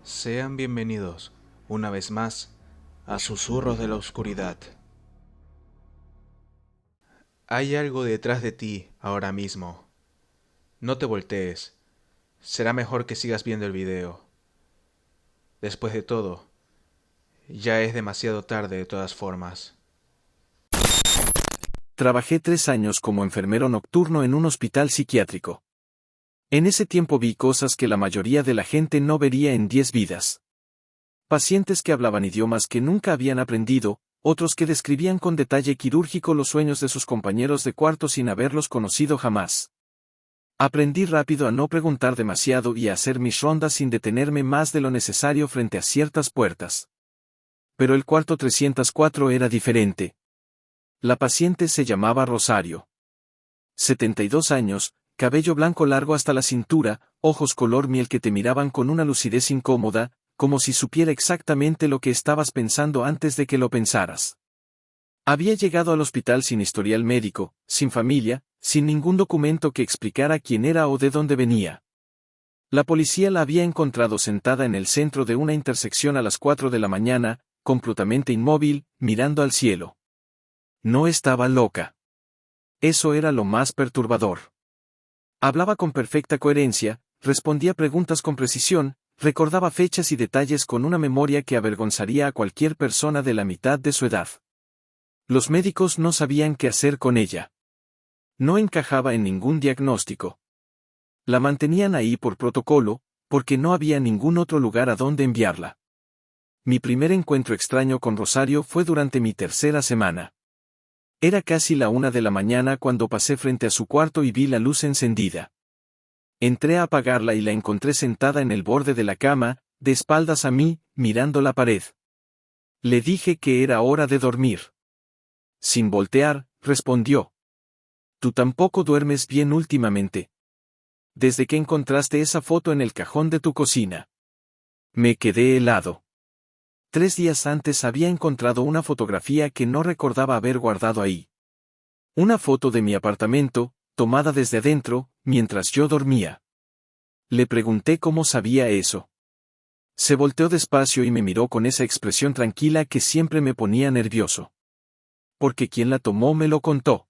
Sean bienvenidos, una vez más, a Susurros de la Oscuridad. Hay algo detrás de ti ahora mismo. No te voltees. Será mejor que sigas viendo el video. Después de todo, ya es demasiado tarde de todas formas. Trabajé 3 años como enfermero nocturno en un hospital psiquiátrico. En ese tiempo vi cosas que la mayoría de la gente no vería en 10 vidas. Pacientes que hablaban idiomas que nunca habían aprendido, otros que describían con detalle quirúrgico los sueños de sus compañeros de cuarto sin haberlos conocido jamás. Aprendí rápido a no preguntar demasiado y a hacer mis rondas sin detenerme más de lo necesario frente a ciertas puertas. Pero el cuarto 304 era diferente. La paciente se llamaba Rosario. 72 años, cabello blanco largo hasta la cintura, ojos color miel que te miraban con una lucidez incómoda, como si supiera exactamente lo que estabas pensando antes de que lo pensaras. Había llegado al hospital sin historial médico, sin familia, sin ningún documento que explicara quién era o de dónde venía. La policía la había encontrado sentada en el centro de una intersección a las 4 de la mañana, completamente inmóvil, mirando al cielo. No estaba loca. Eso era lo más perturbador. Hablaba con perfecta coherencia, respondía preguntas con precisión, recordaba fechas y detalles con una memoria que avergonzaría a cualquier persona de la mitad de su edad. Los médicos no sabían qué hacer con ella. No encajaba en ningún diagnóstico. La mantenían ahí por protocolo, porque no había ningún otro lugar a donde enviarla. Mi primer encuentro extraño con Rosario fue durante mi tercera semana. Era casi la 1 de la mañana cuando pasé frente a su cuarto y vi la luz encendida. Entré a apagarla y la encontré sentada en el borde de la cama, de espaldas a mí, mirando la pared. Le dije que era hora de dormir. Sin voltear, respondió. Tú tampoco duermes bien últimamente. Desde que encontraste esa foto en el cajón de tu cocina. Me quedé helado. 3 días antes había encontrado una fotografía que no recordaba haber guardado ahí. Una foto de mi apartamento, tomada desde adentro, mientras yo dormía. Le pregunté cómo sabía eso. Se volteó despacio y me miró con esa expresión tranquila que siempre me ponía nervioso. Porque quien la tomó me lo contó.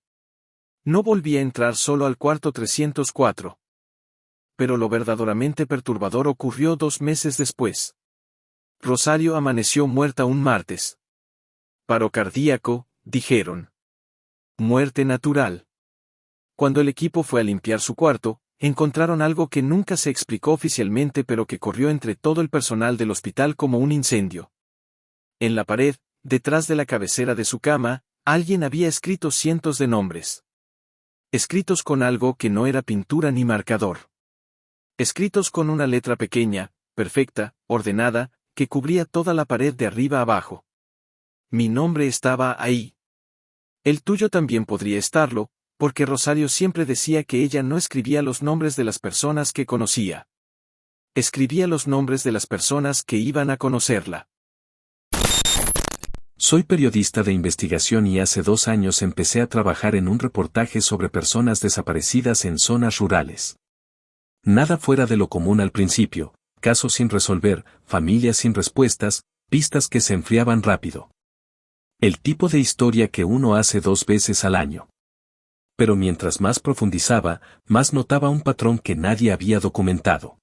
No volví a entrar solo al cuarto 304. Pero lo verdaderamente perturbador ocurrió 2 meses después. Rosario amaneció muerta un martes. Paro cardíaco, dijeron. Muerte natural. Cuando el equipo fue a limpiar su cuarto, encontraron algo que nunca se explicó oficialmente pero que corrió entre todo el personal del hospital como un incendio. En la pared, detrás de la cabecera de su cama, alguien había escrito cientos de nombres. Escritos con algo que no era pintura ni marcador. Escritos con una letra pequeña, perfecta, ordenada, que cubría toda la pared de arriba a abajo. Mi nombre estaba ahí. El tuyo también podría estarlo, porque Rosario siempre decía que ella no escribía los nombres de las personas que conocía. Escribía los nombres de las personas que iban a conocerla. Soy periodista de investigación y hace 2 años empecé a trabajar en un reportaje sobre personas desaparecidas en zonas rurales. Nada fuera de lo común al principio. Casos sin resolver, familias sin respuestas, pistas que se enfriaban rápido. El tipo de historia que uno hace 2 veces al año. Pero mientras más profundizaba, más notaba un patrón que nadie había documentado.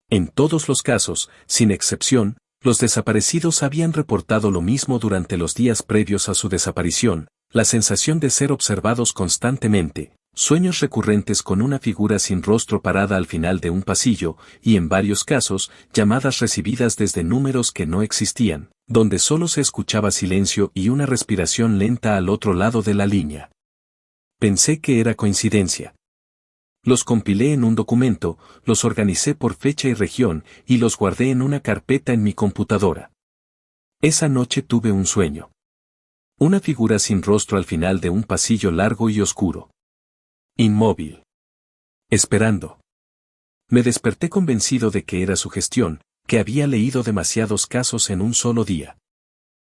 En todos los casos, sin excepción, los desaparecidos habían reportado lo mismo durante los días previos a su desaparición, la sensación de ser observados constantemente. Sueños recurrentes con una figura sin rostro parada al final de un pasillo, y en varios casos, llamadas recibidas desde números que no existían, donde solo se escuchaba silencio y una respiración lenta al otro lado de la línea. Pensé que era coincidencia. Los compilé en un documento, los organicé por fecha y región, y los guardé en una carpeta en mi computadora. Esa noche tuve un sueño. Una figura sin rostro al final de un pasillo largo y oscuro. Inmóvil. Esperando. Me desperté convencido de que era su gestión, que había leído demasiados casos en un solo día.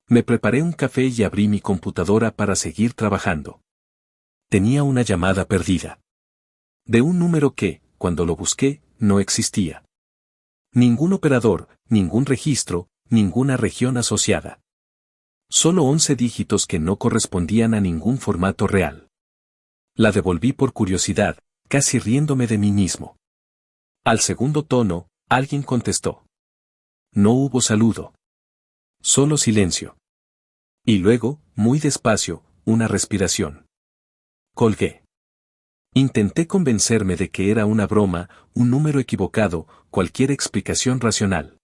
Me preparé un café y abrí mi computadora para seguir trabajando. Tenía una llamada perdida. De un número que, cuando lo busqué, no existía. Ningún operador, ningún registro, ninguna región asociada. Solo 11 dígitos que no correspondían a ningún formato real. La devolví por curiosidad, casi riéndome de mí mismo. Al segundo tono, alguien contestó. No hubo saludo. Solo silencio. Y luego, muy despacio, una respiración. Colgué. Intenté convencerme de que era una broma, un número equivocado, cualquier explicación racional.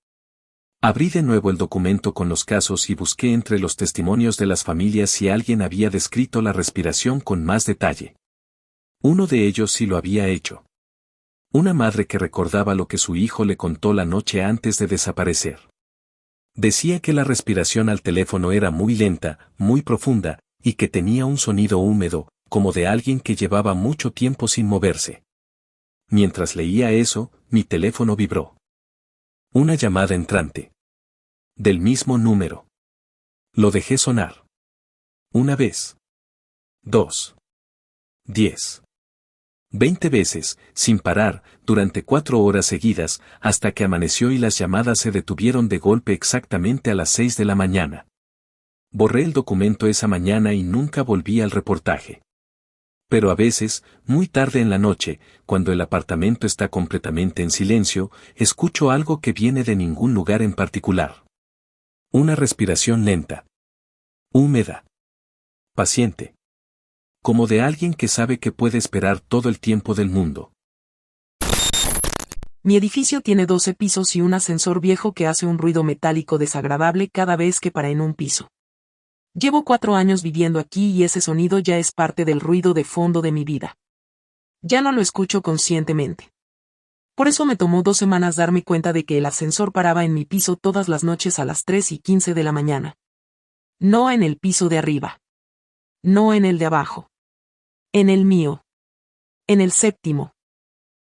Abrí de nuevo el documento con los casos y busqué entre los testimonios de las familias si alguien había descrito la respiración con más detalle. Uno de ellos sí lo había hecho. Una madre que recordaba lo que su hijo le contó la noche antes de desaparecer. Decía que la respiración al teléfono era muy lenta, muy profunda, y que tenía un sonido húmedo, como de alguien que llevaba mucho tiempo sin moverse. Mientras leía eso, mi teléfono vibró. Una llamada entrante. Del mismo número. Lo dejé sonar. Una vez. 2. 10. 20 veces, sin parar, durante 4 horas seguidas, hasta que amaneció y las llamadas se detuvieron de golpe exactamente a las 6 de la mañana. Borré el documento esa mañana y nunca volví al reportaje. Pero a veces, muy tarde en la noche, cuando el apartamento está completamente en silencio, escucho algo que viene de ningún lugar en particular. Una respiración lenta. Húmeda. Paciente. Como de alguien que sabe que puede esperar todo el tiempo del mundo. Mi edificio tiene 12 pisos y un ascensor viejo que hace un ruido metálico desagradable cada vez que para en un piso. Llevo 4 años viviendo aquí y ese sonido ya es parte del ruido de fondo de mi vida. Ya no lo escucho conscientemente. Por eso me tomó 2 semanas darme cuenta de que el ascensor paraba en mi piso todas las noches a las 3:15 de la mañana. No en el piso de arriba. No en el de abajo. En el mío. En el 7º.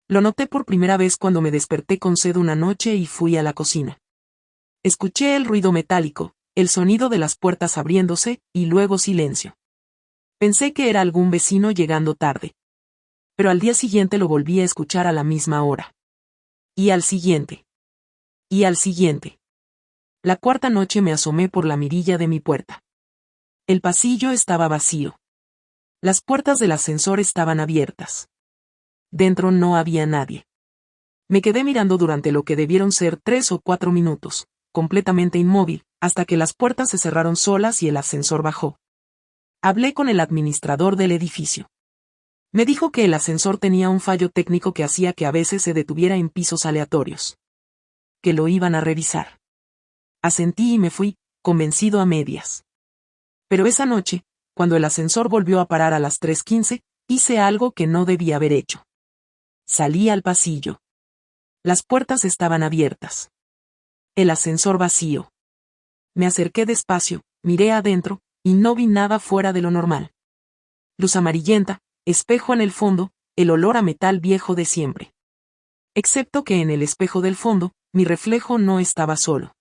Lo noté por primera vez cuando me desperté con sed una noche y fui a la cocina. Escuché el ruido metálico, el sonido de las puertas abriéndose, y luego silencio. Pensé que era algún vecino llegando tarde. Pero al día siguiente lo volví a escuchar a la misma hora. Y al siguiente. Y al siguiente. La 4ª noche me asomé por la mirilla de mi puerta. El pasillo estaba vacío. Las puertas del ascensor estaban abiertas. Dentro no había nadie. Me quedé mirando durante lo que debieron ser 3 o 4 minutos, completamente inmóvil, hasta que las puertas se cerraron solas y el ascensor bajó. Hablé con el administrador del edificio. Me dijo que el ascensor tenía un fallo técnico que hacía que a veces se detuviera en pisos aleatorios. Que lo iban a revisar. Asentí y me fui, convencido a medias. Pero esa noche, cuando el ascensor volvió a parar a las 3:15, hice algo que no debía haber hecho. Salí al pasillo. Las puertas estaban abiertas. El ascensor vacío. Me acerqué despacio, miré adentro, y no vi nada fuera de lo normal. Luz amarillenta, espejo en el fondo, el olor a metal viejo de siempre. Excepto que en el espejo del fondo, mi reflejo no estaba solo.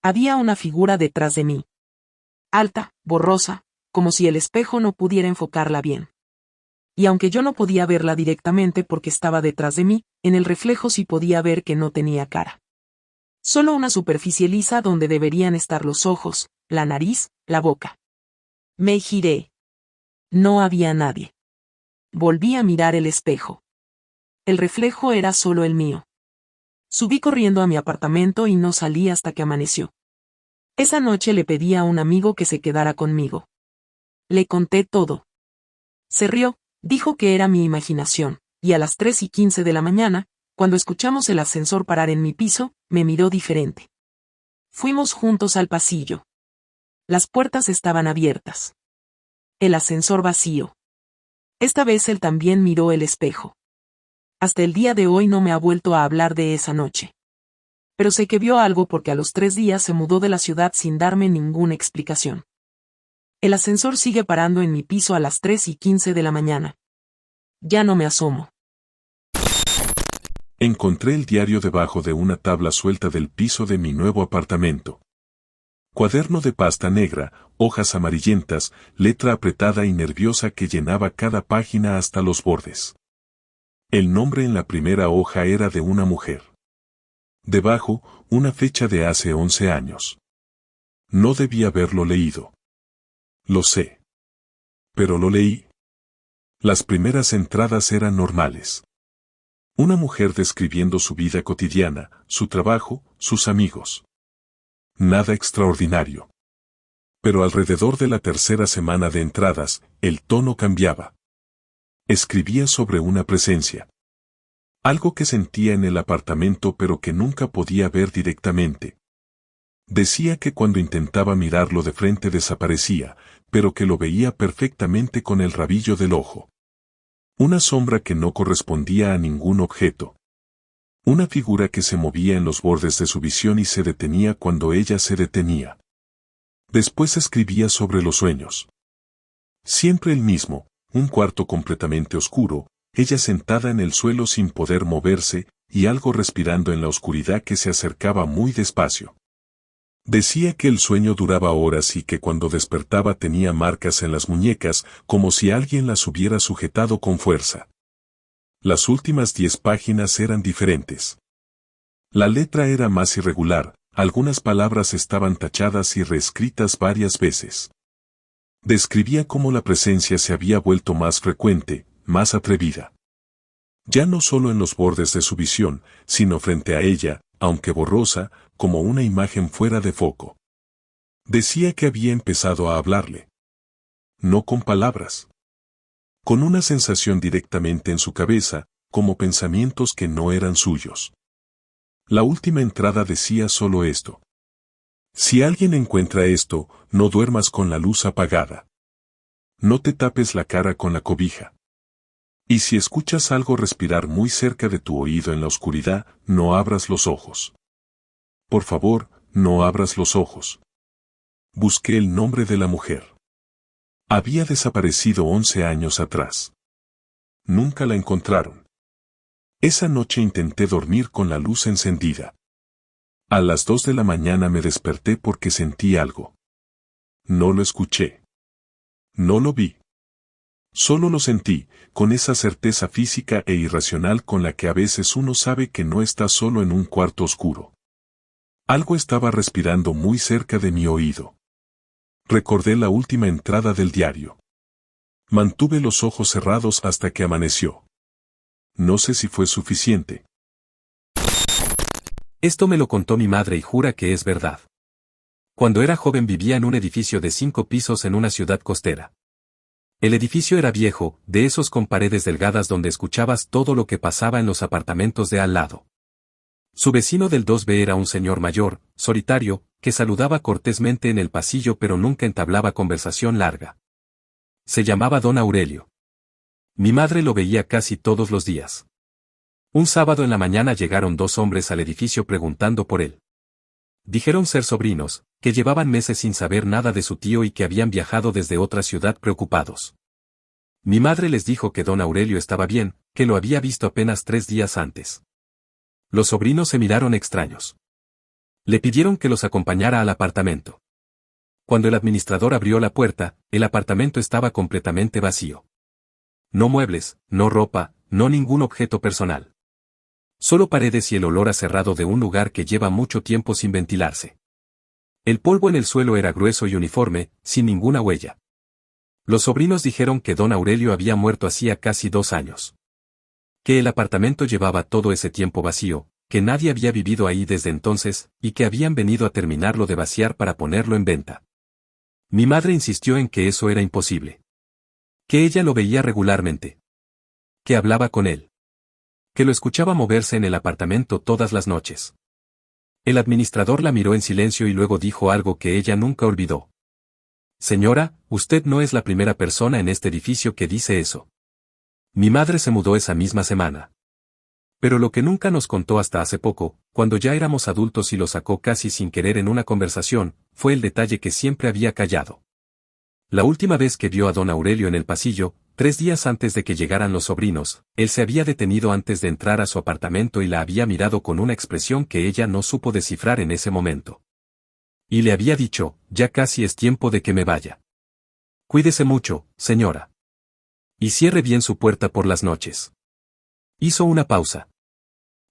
Había una figura detrás de mí. Alta, borrosa, como si el espejo no pudiera enfocarla bien. Y aunque yo no podía verla directamente porque estaba detrás de mí, en el reflejo sí podía ver que no tenía cara. Solo una superficie lisa donde deberían estar los ojos, la nariz, la boca. Me giré. No había nadie. Volví a mirar el espejo. El reflejo era solo el mío. Subí corriendo a mi apartamento y no salí hasta que amaneció. Esa noche le pedí a un amigo que se quedara conmigo. Le conté todo. Se rió, dijo que era mi imaginación, y a las 3:15 de la mañana, cuando escuchamos el ascensor parar en mi piso, me miró diferente. Fuimos juntos al pasillo. Las puertas estaban abiertas. El ascensor vacío. Esta vez él también miró el espejo. Hasta el día de hoy no me ha vuelto a hablar de esa noche. Pero sé que vio algo porque a los 3 días se mudó de la ciudad sin darme ninguna explicación. El ascensor sigue parando en mi piso a las 3:15 de la mañana. Ya no me asomo. Encontré el diario debajo de una tabla suelta del piso de mi nuevo apartamento. Cuaderno de pasta negra, hojas amarillentas, letra apretada y nerviosa que llenaba cada página hasta los bordes. El nombre en la primera hoja era de una mujer. Debajo, una fecha de hace 11 años. No debí haberlo leído. Lo sé. Pero lo leí. Las primeras entradas eran normales. Una mujer describiendo su vida cotidiana, su trabajo, sus amigos. Nada extraordinario. Pero alrededor de la tercera semana de entradas, el tono cambiaba. Escribía sobre una presencia. Algo que sentía en el apartamento pero que nunca podía ver directamente. Decía que cuando intentaba mirarlo de frente desaparecía, pero que lo veía perfectamente con el rabillo del ojo. Una sombra que no correspondía a ningún objeto. Una figura que se movía en los bordes de su visión y se detenía cuando ella se detenía. Después escribía sobre los sueños. Siempre el mismo, un cuarto completamente oscuro, ella sentada en el suelo sin poder moverse, y algo respirando en la oscuridad que se acercaba muy despacio. Decía que el sueño duraba horas y que cuando despertaba tenía marcas en las muñecas, como si alguien las hubiera sujetado con fuerza. Las últimas 10 páginas eran diferentes. La letra era más irregular, algunas palabras estaban tachadas y reescritas varias veces. Describía cómo la presencia se había vuelto más frecuente, más atrevida. Ya no solo en los bordes de su visión, sino frente a ella, aunque borrosa, como una imagen fuera de foco. Decía que había empezado a hablarle. No con palabras. Con una sensación directamente en su cabeza, como pensamientos que no eran suyos. La última entrada decía solo esto. Si alguien encuentra esto, no duermas con la luz apagada. No te tapes la cara con la cobija. Y si escuchas algo respirar muy cerca de tu oído en la oscuridad, no abras los ojos. Por favor, no abras los ojos. Busqué el nombre de la mujer. Había desaparecido 11 años atrás. Nunca la encontraron. Esa noche intenté dormir con la luz encendida. A las 2 de la mañana me desperté porque sentí algo. No lo escuché. No lo vi. Solo lo sentí, con esa certeza física e irracional con la que a veces uno sabe que no está solo en un cuarto oscuro. Algo estaba respirando muy cerca de mi oído. Recordé la última entrada del diario. Mantuve los ojos cerrados hasta que amaneció. No sé si fue suficiente. Esto me lo contó mi madre y jura que es verdad. Cuando era joven vivía en un edificio de 5 pisos en una ciudad costera. El edificio era viejo, de esos con paredes delgadas donde escuchabas todo lo que pasaba en los apartamentos de al lado. Su vecino del 2B era un señor mayor, solitario, que saludaba cortésmente en el pasillo pero nunca entablaba conversación larga. Se llamaba Don Aurelio. Mi madre lo veía casi todos los días. Un sábado en la mañana llegaron 2 hombres al edificio preguntando por él. Dijeron ser sobrinos, que llevaban meses sin saber nada de su tío y que habían viajado desde otra ciudad preocupados. Mi madre les dijo que Don Aurelio estaba bien, que lo había visto apenas 3 días antes. Los sobrinos se miraron extraños. Le pidieron que los acompañara al apartamento. Cuando el administrador abrió la puerta, el apartamento estaba completamente vacío. No muebles, no ropa, no ningún objeto personal. Solo paredes y el olor a cerrado de un lugar que lleva mucho tiempo sin ventilarse. El polvo en el suelo era grueso y uniforme, sin ninguna huella. Los sobrinos dijeron que Don Aurelio había muerto hacía casi 2 años. Que el apartamento llevaba todo ese tiempo vacío, que nadie había vivido ahí desde entonces, y que habían venido a terminarlo de vaciar para ponerlo en venta. Mi madre insistió en que eso era imposible. Que ella lo veía regularmente. Que hablaba con él. Que lo escuchaba moverse en el apartamento todas las noches. El administrador la miró en silencio y luego dijo algo que ella nunca olvidó. Señora, usted no es la primera persona en este edificio que dice eso. Mi madre se mudó esa misma semana. Pero lo que nunca nos contó hasta hace poco, cuando ya éramos adultos y lo sacó casi sin querer en una conversación, fue el detalle que siempre había callado. La última vez que vio a Don Aurelio en el pasillo, 3 días antes de que llegaran los sobrinos, él se había detenido antes de entrar a su apartamento y la había mirado con una expresión que ella no supo descifrar en ese momento. Y le había dicho, ya casi es tiempo de que me vaya. Cuídese mucho, señora. Y cierre bien su puerta por las noches. Hizo una pausa.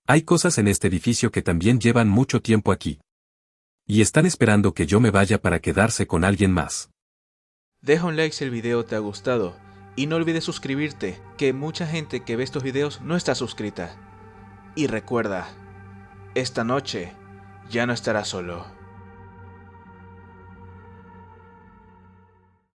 Hay cosas en este edificio que también llevan mucho tiempo aquí. Y están esperando que yo me vaya para quedarse con alguien más. Deja un like si el video te ha gustado. Y no olvides suscribirte, que mucha gente que ve estos videos no está suscrita. Y recuerda, esta noche ya no estarás solo.